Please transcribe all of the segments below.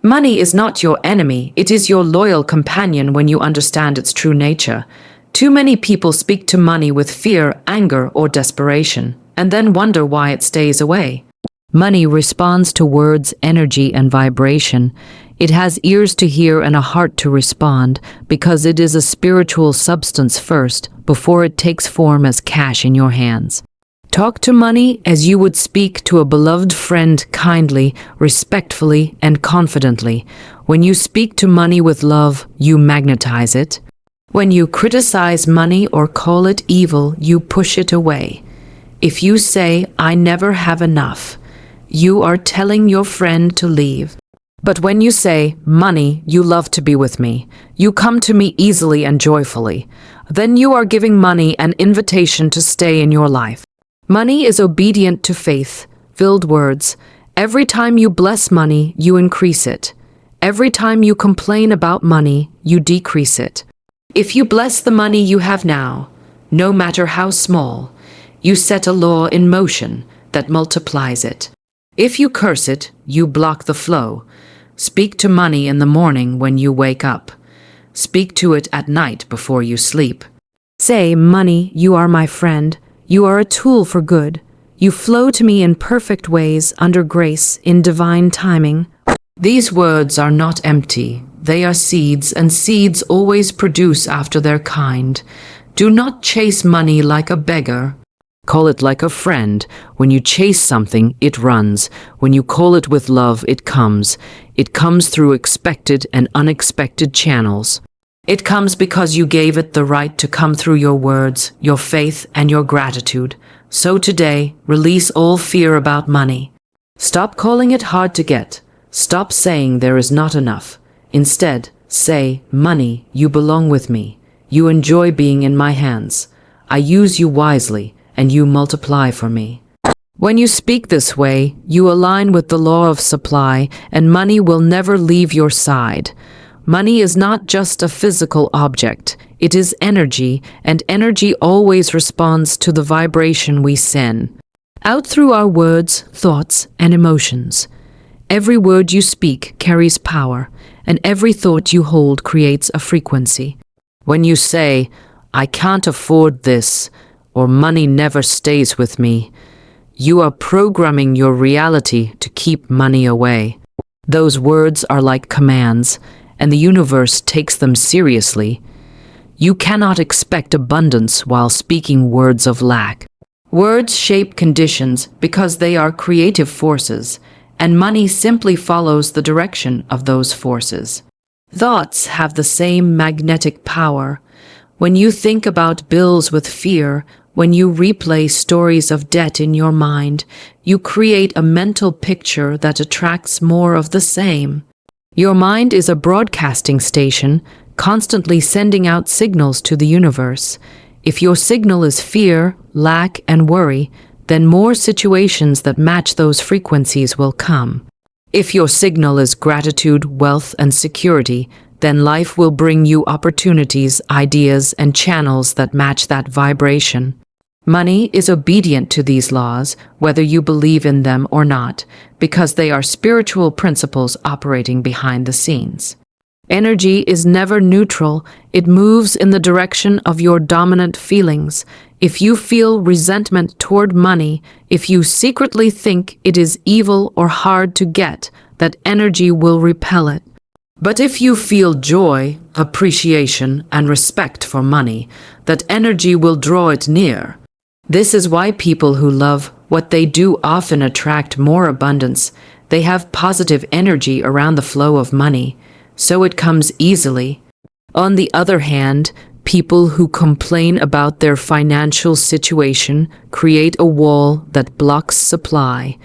Money is not your enemy, it is your loyal companion when you understand its true nature. Too many people speak to money with fear, anger, or desperation, and then wonder why it stays away. Money responds to words, energy, and vibration. It has ears to hear and a heart to respond, because it is a spiritual substance first, before it takes form as cash in your hands. Talk to money as you would speak to a beloved friend, kindly, respectfully, and confidently. When you speak to money with love, you magnetize it. When you criticize money or call it evil, you push it away. If you say, "I never have enough," you are telling your friend to leave. But when you say, "Money, you love to be with me. You come to me easily and joyfully," then you are giving money an invitation to stay in your life. Money is obedient to faith-filled words. Every time you bless money, you increase it. Every time you complain about money, you decrease it. If you bless the money you have now, no matter how small, you set a law in motion that multiplies it. If you curse it, you block the flow. Speak to money in the morning when you wake up. Speak to it at night before you sleep. Say, "Money, you are my friend. You are a tool for good. You flow to me in perfect ways, under grace, in divine timing." These words are not empty. They are seeds, and seeds always produce after their kind. Do not chase money like a beggar. Call it like a friend. When you chase something, it runs. When you call it with love, it comes. It comes through expected and unexpected channels. It comes because you gave it the right to come through your words, your faith, and your gratitude. So today, release all fear about money. Stop calling it hard to get. Stop saying there is not enough. Instead, say, "Money, you belong with me. You enjoy being in my hands. I use you wisely, and you multiply for me." When you speak this way, you align with the law of supply, and money will never leave your side. Money is not just a physical object. It is energy, and energy always responds to the vibration we send out through our words, thoughts, and emotions. Every word you speak carries power, and every thought you hold creates a frequency. When you say, "I can't afford this," or "money never stays with me," you are programming your reality to keep money away. Those words are like commands, and the universe takes them seriously. You cannot expect abundance while speaking words of lack. Words shape conditions because they are creative forces, and money simply follows the direction of those forces. Thoughts have the same magnetic power. When you think about bills with fear, when you replay stories of debt in your mind, you create a mental picture that attracts more of the same. Your mind is a broadcasting station, constantly sending out signals to the universe. If your signal is fear, lack, and worry, then more situations that match those frequencies will come. If your signal is gratitude, wealth, and security, then life will bring you opportunities, ideas, and channels that match that vibration. Money is obedient to these laws, whether you believe in them or not, because they are spiritual principles operating behind the scenes. Energy is never neutral. It moves in the direction of your dominant feelings. If you feel resentment toward money, if you secretly think it is evil or hard to get, that energy will repel it. But if you feel joy, appreciation, and respect for money, that energy will draw it near. This is why people who love what they do often attract more abundance. They have positive energy around the flow of money, so it comes easily. On the other hand, people who complain about their financial situation create a wall that blocks supply,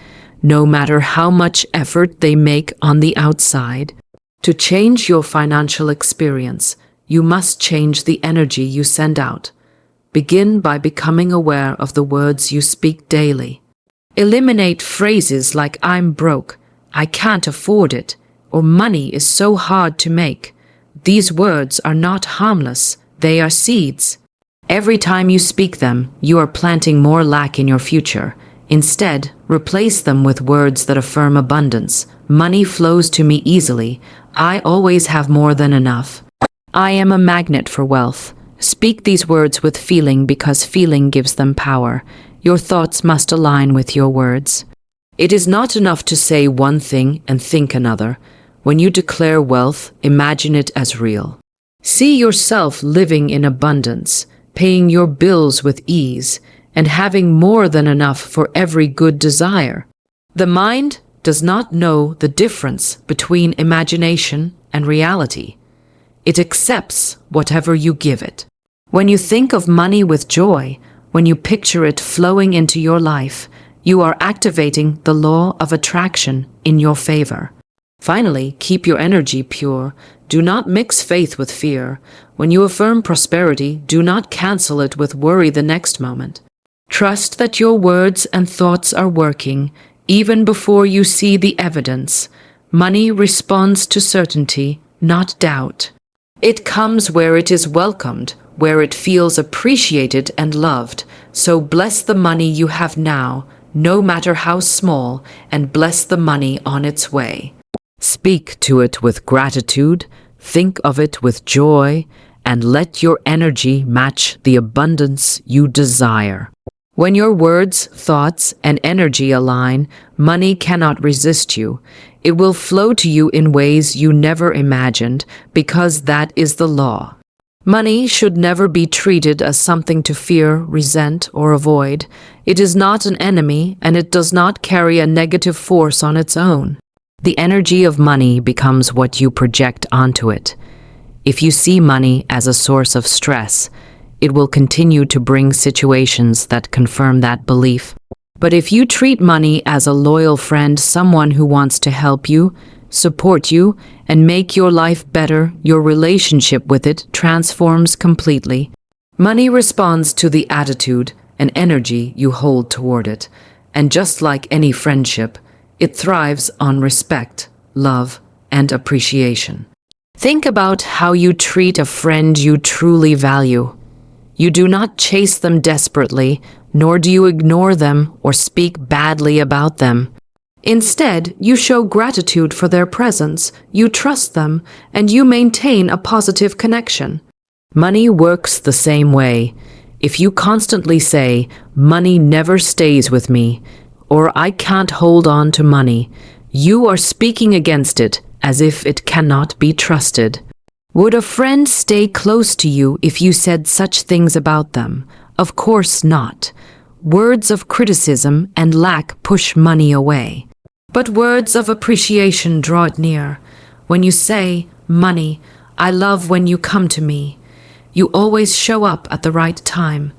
no matter how much effort they make on the outside. To change your financial experience, you must change the energy you send out. Begin by becoming aware of the words you speak daily. Eliminate phrases like "I'm broke," "I can't afford it," or "money is so hard to make." These words are not harmless, they are seeds. Every time you speak them, you are planting more lack in your future. Instead, Replace them with words that affirm abundance. Money flows to me easily. I always have more than enough. I am a magnet for wealth. Speak these words with feeling because feeling gives them power. Your thoughts must align with your words. It is not enough to say one thing and think another. When you declare wealth, imagine it as real. See yourself living in abundance, paying your bills with ease, and having more than enough for every good desire. The mind does not know the difference between imagination and reality. It accepts whatever you give it. When you think of money with joy, when you picture it flowing into your life, you are activating the law of attraction in your favor. Finally, keep your energy pure. Do not mix faith with fear. When you affirm prosperity, do not cancel it with worry the next moment. Trust that your words and thoughts are working, even before you see the evidence. Money responds to certainty, not doubt. It comes where it is welcomed, where it feels appreciated and loved. So bless the money you have now, no matter how small, and bless the money on its way. Speak to it with gratitude, think of it with joy, and let your energy match the abundance you desire. When your words, thoughts, and energy align, money cannot resist you. It will flow to you in ways you never imagined, because that is the law. Money should never be treated as something to fear, resent, or avoid. It is not an enemy, and it does not carry a negative force on its own. The energy of money becomes what you project onto it. If you see money as a source of stress, it will continue to bring situations that confirm that belief. But if you treat money as a loyal friend, someone who wants to help you, support you, and make your life better, your relationship with it transforms completely. Money responds to the attitude and energy you hold toward it, and just like any friendship, it thrives on respect, love, and appreciation. Think about how you treat a friend you truly value. You do not chase them desperately, nor do you ignore them or speak badly about them. Instead, you show gratitude for their presence, you trust them, and you maintain a positive connection. Money works the same way. If you constantly say, "Money never stays with me," or "I can't hold on to money," you are speaking against it as if it cannot be trusted. Would a friend stay close to you if you said such things about them? Of course not. Words of criticism and lack push money away. But words of appreciation draw it near. When you say, "Money, I love when you come to me," you always show up at the right time.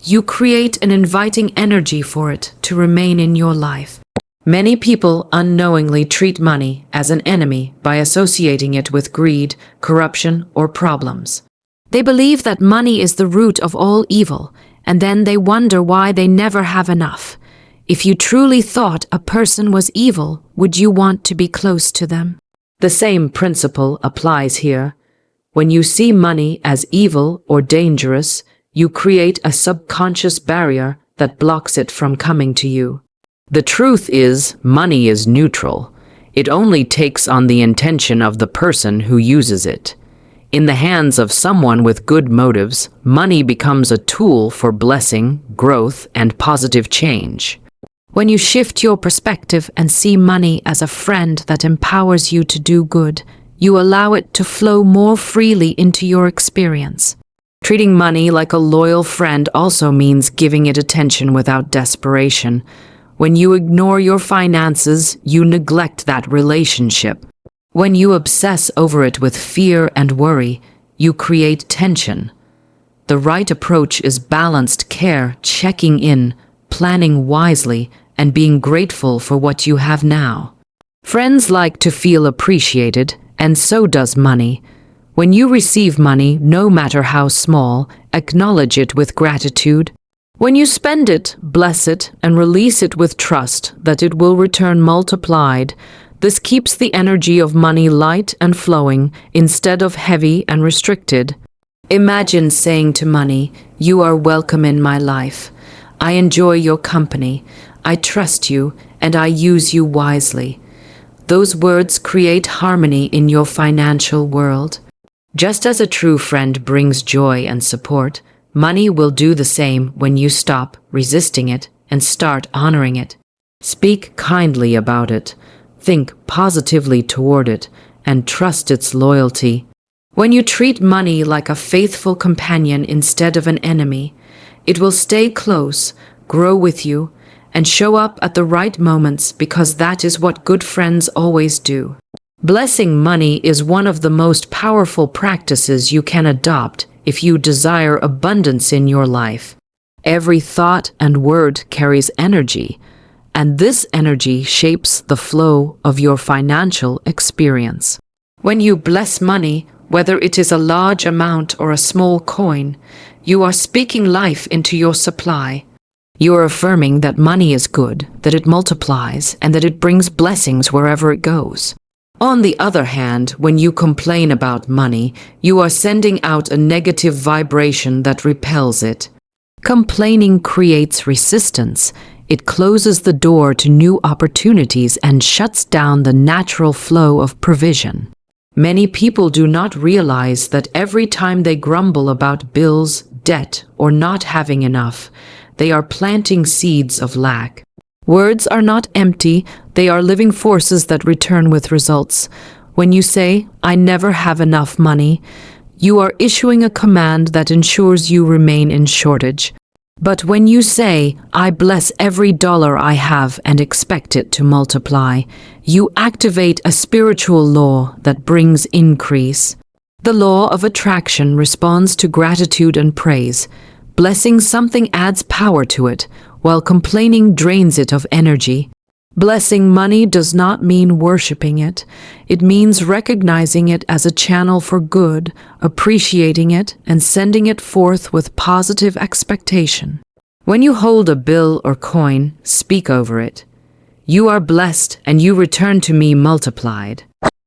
You create an inviting energy for it to remain in your life. Many people unknowingly treat money as an enemy by associating it with greed, corruption, or problems. They believe that money is the root of all evil, and then they wonder why they never have enough. If you truly thought a person was evil, would you want to be close to them? The same principle applies here. When you see money as evil or dangerous, you create a subconscious barrier that blocks it from coming to you. The truth is, money is neutral. It only takes on the intention of the person who uses it. In the hands of someone with good motives, money becomes a tool for blessing, growth, and positive change. When you shift your perspective and see money as a friend that empowers you to do good, you allow it to flow more freely into your experience. Treating money like a loyal friend also means giving it attention without desperation. When you ignore your finances, you neglect that relationship. When you obsess over it with fear and worry, you create tension. The right approach is balanced care, checking in, planning wisely, and being grateful for what you have now. Friends like to feel appreciated, and so does money. When you receive money, no matter how small, acknowledge it with gratitude. When you spend it, bless it, and release it with trust that it will return multiplied. This keeps the energy of money light and flowing instead of heavy and restricted. Imagine saying to money, "You are welcome in my life. I enjoy your company. I trust you, and I use you wisely. Those words create harmony in your financial world. Just as a true friend brings joy and support, money will do the same when you stop resisting it and start honoring it. Speak kindly about it, think positively toward it, and trust its loyalty. When you treat money like a faithful companion instead of an enemy, it will stay close, grow with you, and show up at the right moments because that is what good friends always do. Blessing money is one of the most powerful practices you can adopt if you desire abundance in your life. Every thought and word carries energy, and this energy shapes the flow of your financial experience. When you bless money, whether it is a large amount or a small coin, you are speaking life into your supply. You are affirming that money is good, that it multiplies, and that it brings blessings wherever it goes. On the other hand, when you complain about money, you are sending out a negative vibration that repels it. Complaining creates resistance. It closes the door to new opportunities and shuts down the natural flow of provision. Many people do not realize that every time they grumble about bills, debt, or not having enough, they are planting seeds of lack. Words are not empty, they are living forces that return with results. When you say, "I never have enough money," you are issuing a command that ensures you remain in shortage. But when you say, "I bless every dollar I have and expect it to multiply," you activate a spiritual law that brings increase. The law of attraction responds to gratitude and praise. Blessing something adds power to it, while complaining drains it of energy. Blessing money does not mean worshiping it. It means recognizing it as a channel for good, appreciating it, and sending it forth with positive expectation. When you hold a bill or coin, speak over it. You are blessed, and you return to me multiplied.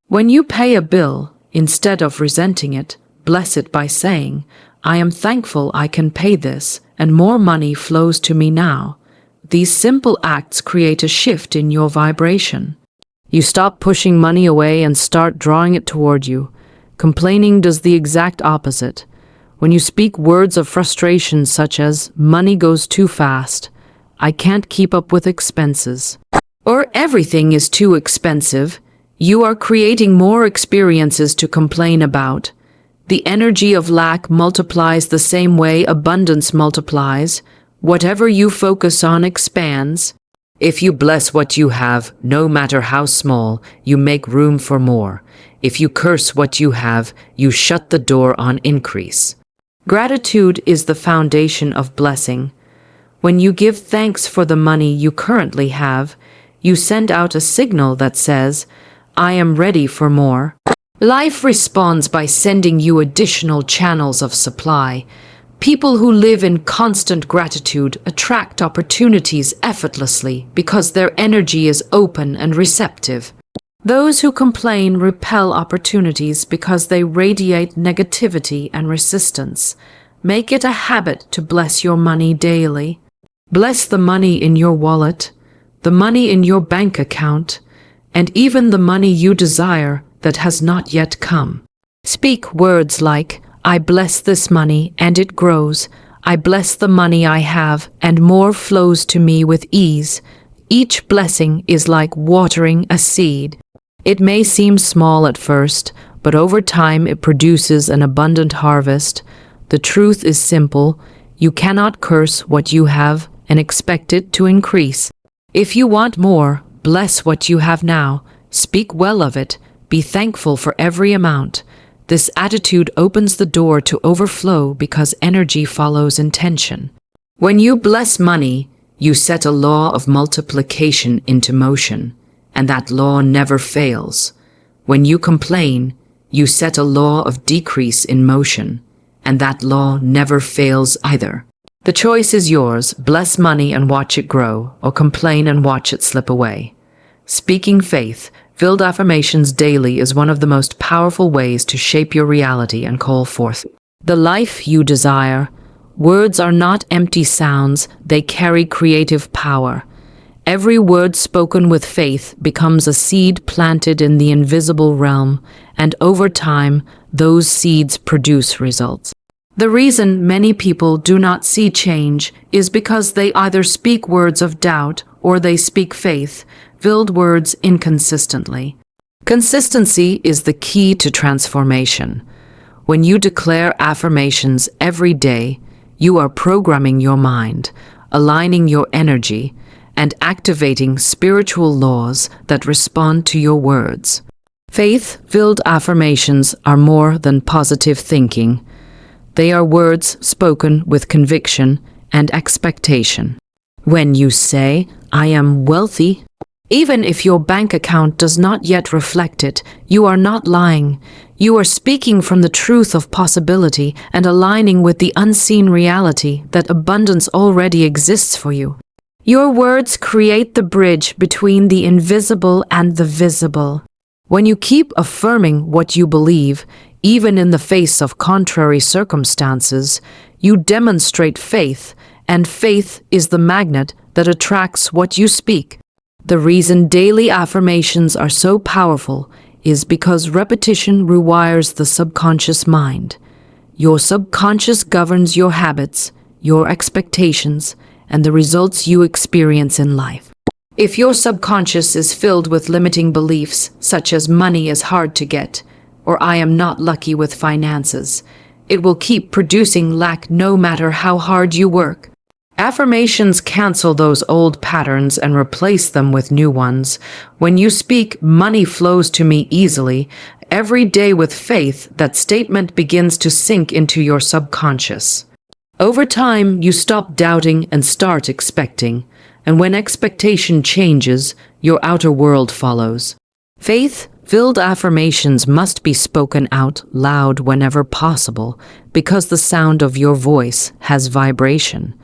When you pay a bill, instead of resenting it, bless it by saying, "I am thankful I can pay this, and more money flows to me now." These simple acts create a shift in your vibration. You stop pushing money away and start drawing it toward you. Complaining does the exact opposite. When you speak words of frustration such as, "Money goes too fast," "I can't keep up with expenses," or "Everything is too expensive," you are creating more experiences to complain about. The energy of lack multiplies the same way abundance multiplies. Whatever you focus on expands. If you bless what you have, no matter how small, you make room for more. If you curse what you have, you shut the door on increase. Gratitude is the foundation of blessing. When you give thanks for the money you currently have, you send out a signal that says, "I am ready for more." Life responds by sending you additional channels of supply. People who live in constant gratitude attract opportunities effortlessly because their energy is open and receptive. Those who complain repel opportunities because they radiate negativity and resistance. Make it a habit to bless your money daily. Bless the money in your wallet, the money in your bank account, and even the money you desire that has not yet come. Speak words like, "I bless this money and it grows. I bless the money I have and more flows to me with ease." Each blessing is like watering a seed. It may seem small at first, but over time it produces an abundant harvest. The truth is simple. You cannot curse what you have and expect it to increase. If you want more, bless what you have now. Speak well of it. Be thankful for every amount. This attitude opens the door to overflow because energy follows intention. When you bless money, you set a law of multiplication into motion, and that law never fails. When you complain, you set a law of decrease in motion, and that law never fails either. The choice is yours: bless money and watch it grow, or complain and watch it slip away. Speaking faith-filled affirmations daily is one of the most powerful ways to shape your reality and call forth the life you desire. Words are not empty sounds, they carry creative power. Every word spoken with faith becomes a seed planted in the invisible realm, and over time, those seeds produce results. The reason many people do not see change is because they either speak words of doubt or they speak faith-filled words inconsistently. Consistency is the key to transformation. When you declare affirmations every day, you are programming your mind, aligning your energy, and activating spiritual laws that respond to your words. Faith-filled affirmations are more than positive thinking. They are words spoken with conviction and expectation. When you say, "I am wealthy," even if your bank account does not yet reflect it, you are not lying. You are speaking from the truth of possibility and aligning with the unseen reality that abundance already exists for you. Your words create the bridge between the invisible and the visible. When you keep affirming what you believe, even in the face of contrary circumstances, you demonstrate faith, and faith is the magnet that attracts what you speak. The reason daily affirmations are so powerful is because repetition rewires the subconscious mind. Your subconscious governs your habits, your expectations, and the results you experience in life. If your subconscious is filled with limiting beliefs, such as money is hard to get, or I am not lucky with finances, it will keep producing lack no matter how hard you work. Affirmations cancel those old patterns and replace them with new ones. When you speak, "Money flows to me easily," every day with faith, that statement begins to sink into your subconscious. Over time, you stop doubting and start expecting, and when expectation changes, your outer world follows. Faith-filled affirmations must be spoken out loud whenever possible, because the sound of your voice has vibration,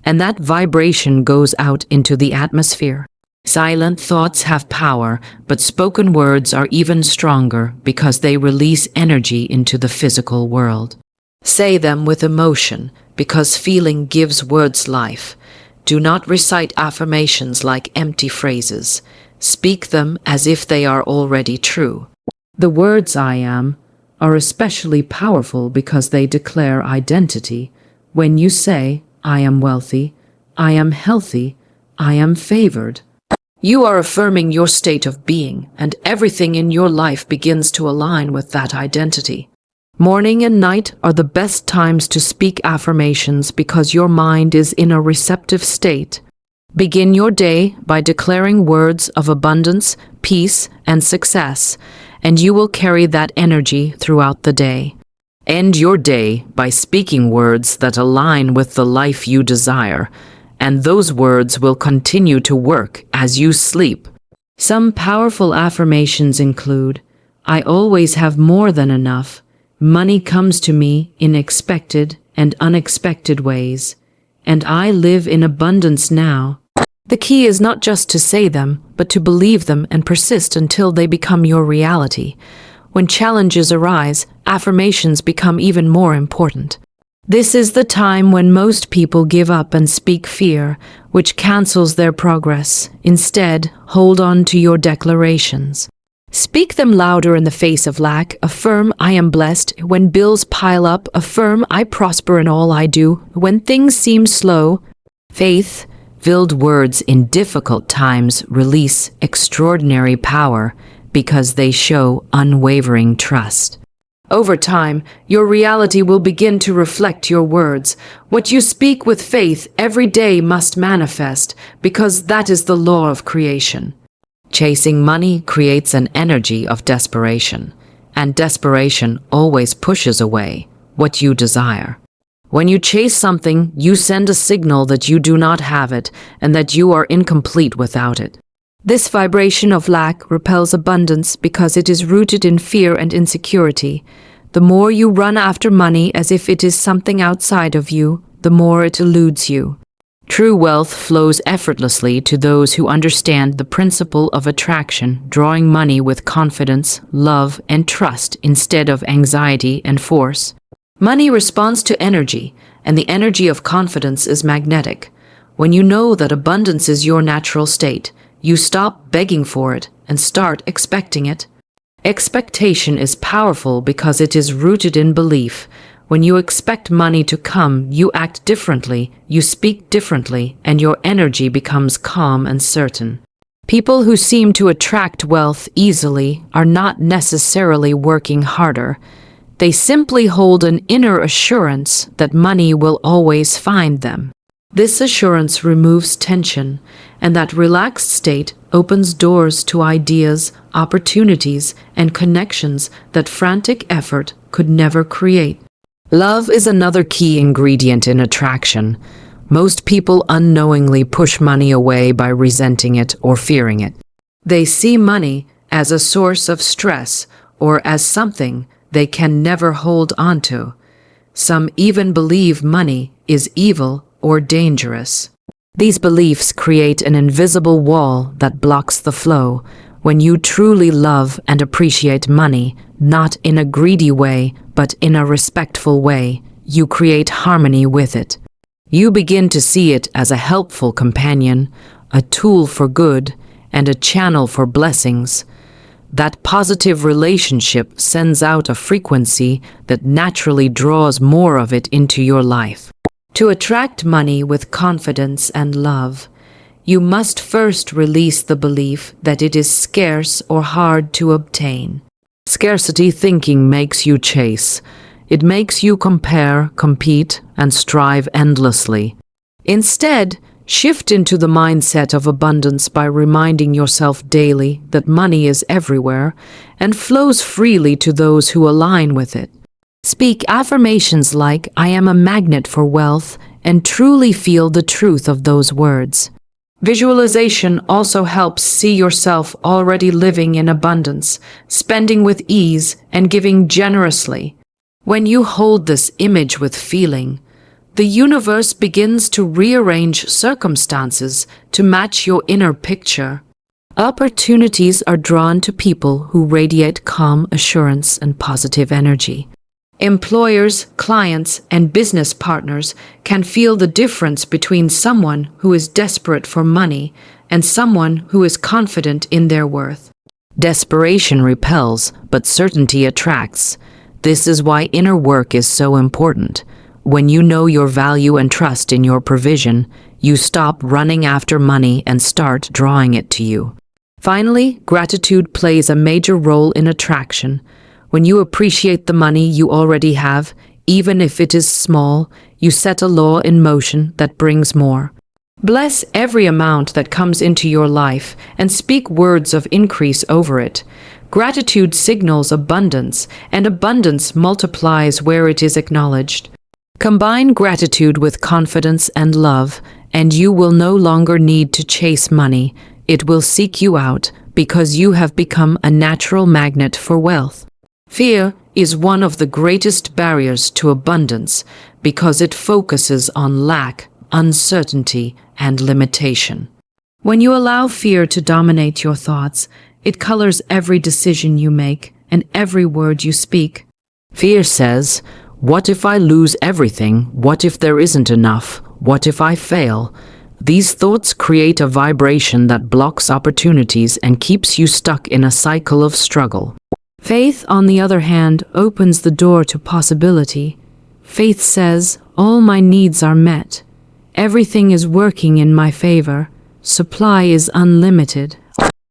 and that vibration goes out into the atmosphere. Silent thoughts have power, but spoken words are even stronger because they release energy into the physical world. Say them with emotion, because feeling gives words life. Do not recite affirmations like empty phrases. Speak them as if they are already true. The words "I am" are especially powerful because they declare identity. When you say, "I am wealthy," "I am healthy," "I am favored," you are affirming your state of being, and everything in your life begins to align with that identity. Morning and night are the best times to speak affirmations because your mind is in a receptive state. Begin your day by declaring words of abundance, peace, and success, and you will carry that energy throughout the day. End your day by speaking words that align with the life you desire, and those words will continue to work as you sleep. Some powerful affirmations include, "I always have more than enough," "Money comes to me in expected and unexpected ways," and "I live in abundance now." The key is not just to say them, but to believe them and persist until they become your reality. When challenges arise, affirmations become even more important. This is the time when most people give up and speak fear, which cancels their progress. Instead, hold on to your declarations. Speak them louder in the face of lack. Affirm, "I am blessed." When bills pile up, affirm, "I prosper in all I do." When things seem slow, faith-filled words in difficult times release extraordinary power because they show unwavering trust. Over time, your reality will begin to reflect your words. What you speak with faith every day must manifest, because that is the law of creation. Chasing money creates an energy of desperation, and desperation always pushes away what you desire. When you chase something, you send a signal that you do not have it and that you are incomplete without it. This vibration of lack repels abundance because it is rooted in fear and insecurity. The more you run after money as if it is something outside of you, the more it eludes you. True wealth flows effortlessly to those who understand the principle of attraction, drawing money with confidence, love, and trust instead of anxiety and force. Money responds to energy, and the energy of confidence is magnetic. When you know that abundance is your natural state, you stop begging for it and start expecting it. Expectation is powerful because it is rooted in belief. When you expect money to come, you act differently, you speak differently, and your energy becomes calm and certain. People who seem to attract wealth easily are not necessarily working harder. They simply hold an inner assurance that money will always find them. This assurance removes tension, and that relaxed state opens doors to ideas, opportunities, and connections that frantic effort could never create. Love is another key ingredient in attraction. Most people unknowingly push money away by resenting it or fearing it. They see money as a source of stress or as something they can never hold on to. Some even believe money is evil or dangerous. These beliefs create an invisible wall that blocks the flow. When you truly love and appreciate money, not in a greedy way, but in a respectful way, you create harmony with it. You begin to see it as a helpful companion, a tool for good, and a channel for blessings. That positive relationship sends out a frequency that naturally draws more of it into your life. To attract money with confidence and love, you must first release the belief that it is scarce or hard to obtain. Scarcity thinking makes you chase. It makes you compare, compete, and strive endlessly. Instead, shift into the mindset of abundance by reminding yourself daily that money is everywhere and flows freely to those who align with it. Speak affirmations like, "I am a magnet for wealth," and truly feel the truth of those words. Visualization also helps see yourself already living in abundance, spending with ease, and giving generously. When you hold this image with feeling, the universe begins to rearrange circumstances to match your inner picture. Opportunities are drawn to people who radiate calm assurance and positive energy. Employers, clients, and business partners can feel the difference between someone who is desperate for money and someone who is confident in their worth. Desperation repels, but certainty attracts. This is why inner work is so important. When you know your value and trust in your provision, you stop running after money and start drawing it to you. Finally, gratitude plays a major role in attraction. When you appreciate the money you already have, even if it is small, you set a law in motion that brings more. Bless every amount that comes into your life and speak words of increase over it. Gratitude signals abundance, and abundance multiplies where it is acknowledged. Combine gratitude with confidence and love, and you will no longer need to chase money. It will seek you out because you have become a natural magnet for wealth. Fear is one of the greatest barriers to abundance because it focuses on lack, uncertainty, and limitation. When you allow fear to dominate your thoughts, it colors every decision you make and every word you speak. Fear says, "What if I lose everything? What if there isn't enough? What if I fail?" These thoughts create a vibration that blocks opportunities and keeps you stuck in a cycle of struggle. Faith, on the other hand, opens the door to possibility. Faith says, "All my needs are met. Everything is working in my favor. Supply is unlimited."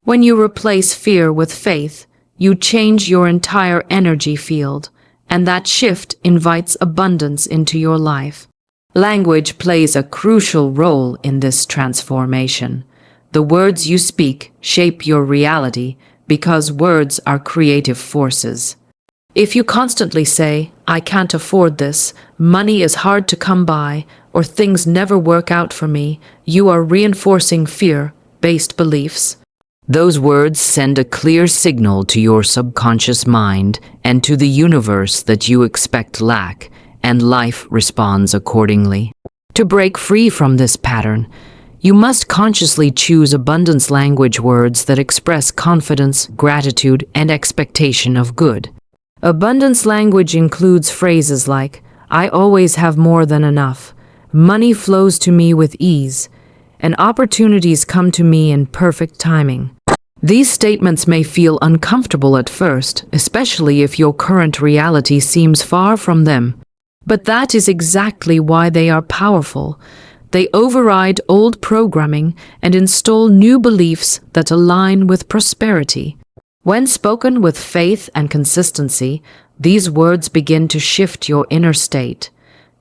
When you replace fear with faith, you change your entire energy field, and that shift invites abundance into your life. Language plays a crucial role in this transformation. The words you speak shape your reality because words are creative forces. If you constantly say, "I can't afford this," "money is hard to come by," or "things never work out for me," you are reinforcing fear-based beliefs. Those words send a clear signal to your subconscious mind and to the universe that you expect lack, and life responds accordingly. To break free from this pattern, you must consciously choose abundance language words that express confidence, gratitude, and expectation of good. Abundance language includes phrases like, "I always have more than enough," "Money flows to me with ease," and opportunities come to me in perfect timing. These statements may feel uncomfortable at first, especially if your current reality seems far from them. But that is exactly why they are powerful. They override old programming and install new beliefs that align with prosperity. When spoken with faith and consistency, these words begin to shift your inner state.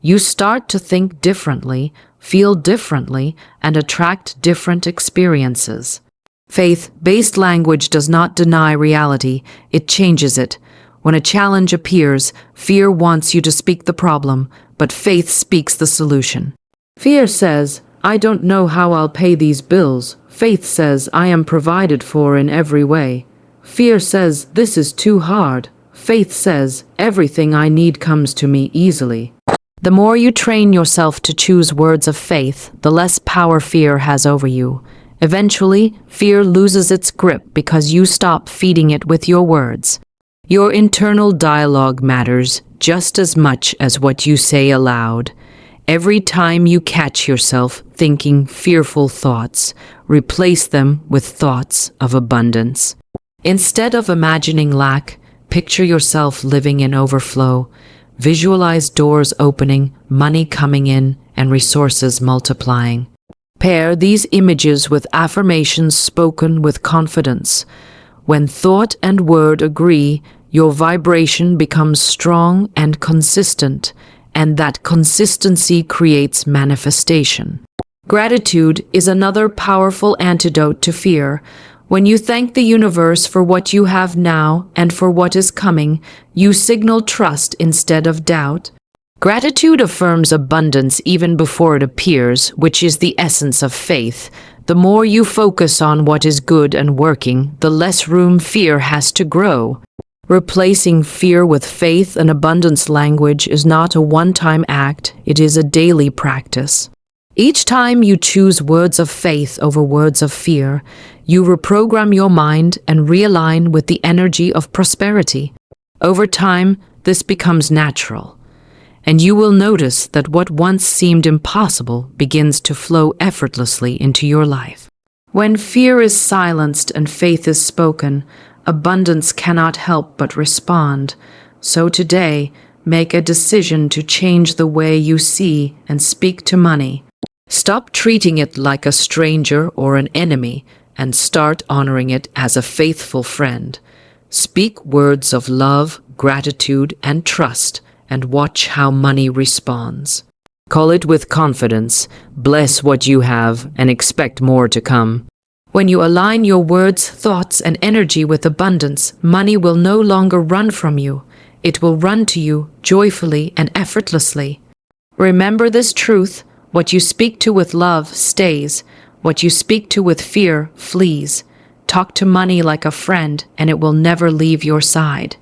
You start to think differently, feel differently, and attract different experiences. Faith-based language does not deny reality, it changes it. When a challenge appears, fear wants you to speak the problem, but faith speaks the solution. Fear says, "I don't know how I'll pay these bills." Faith says, "I am provided for in every way." Fear says, "This is too hard." Faith says, "Everything I need comes to me easily." The more you train yourself to choose words of faith, the less power fear has over you. Eventually, fear loses its grip because you stop feeding it with your words. Your internal dialogue matters just as much as what you say aloud. Every time you catch yourself thinking fearful thoughts, replace them with thoughts of abundance. Instead of imagining lack, picture yourself living in overflow. Visualize doors opening, money coming in, and resources multiplying. Pair these images with affirmations spoken with confidence. When thought and word agree, your vibration becomes strong and consistent, and that consistency creates manifestation. Gratitude is another powerful antidote to fear. When you thank the universe for what you have now and for what is coming, you signal trust instead of doubt. Gratitude affirms abundance even before it appears, which is the essence of faith. The more you focus on what is good and working, the less room fear has to grow. Replacing fear with faith and abundance language is not a one-time act, it is a daily practice. Each time you choose words of faith over words of fear, you reprogram your mind and realign with the energy of prosperity. Over time, this becomes natural, and you will notice that what once seemed impossible begins to flow effortlessly into your life. When fear is silenced and faith is spoken, abundance cannot help but respond. So today, make a decision to change the way you see and speak to money. Stop treating it like a stranger or an enemy and start honoring it as a faithful friend. Speak words of love, gratitude, and trust, and watch how money responds. Call it with confidence, bless what you have, and expect more to come. When you align your words, thoughts, and energy with abundance, money will no longer run from you. It will run to you joyfully and effortlessly. Remember this truth: what you speak to with love stays. What you speak to with fear flees. Talk to money like a friend, and it will never leave your side.